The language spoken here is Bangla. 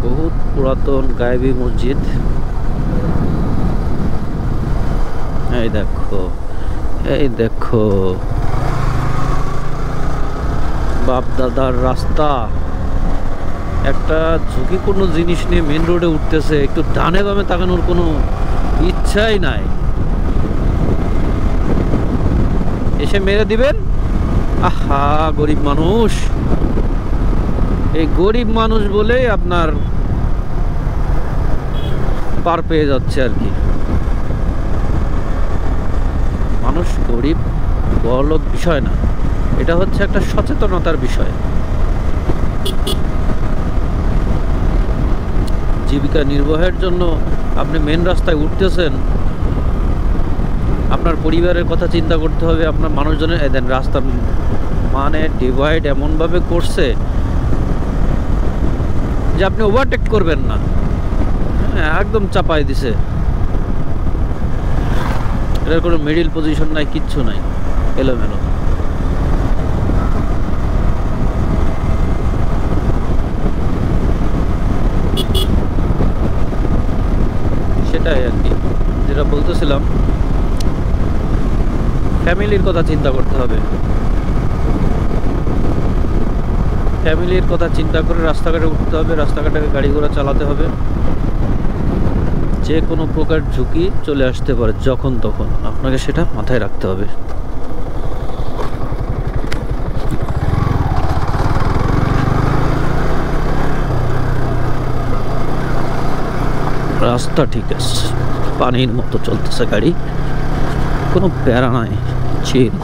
বহুত পুরাতন গায়েবী মসজিদ। এই দেখো, এই দেখো বাপ দাদার রাস্তা। একটা ঝুঁকিপূর্ণ জিনিস নিয়ে মেন রোডে উঠতেছে, একটু ডানে বামে তাকানোর কোনো ইচ্ছাই নাই। এসে মেরে দিবেন। আহা, গরিব মানুষ। এই গরিব মানুষ বলেই আপনার পার পেয়ে যাচ্ছে আর কি। মানুষ গরিব বড়লোক বিষয় না, এটা হচ্ছে একটা সচেতনতার বিষয়। জীবিকা নির্বাহের জন্য আপনি মেন রাস্তায় উঠতেছেন, আপনার পরিবারের কথা চিন্তা করতে হবে, আপনার মানুষজনের দেন রাস্তা মানে ডিভাইড এমনভাবে করছে যে আপনি ওভারটেক করবেন না, হ্যাঁ একদম চাপাই দিছে। এটার কোনো মিডিল পজিশন নাই, কিচ্ছু নাই, এলোমেলো। সেটাই আর কি যেটা বলতেছিলাম, ফ্যামিলির কথা চিন্তা করতে হবে। ফ্যামিলির কথা চিন্তা করে রাস্তাঘাটে উঠতে হবে, রাস্তাঘাটে গাড়ি ঘোড়া চালাতে হবে। যে কোনো প্রকার ঝুঁকি চলে আসতে পারে যখন তখন, আপনাকে সেটা মাথায় রাখতে হবে। রাস্তা ঠিক আছে, পানির মতো চলতেছে গাড়ি, কোনো প্যারা নাই, চিল।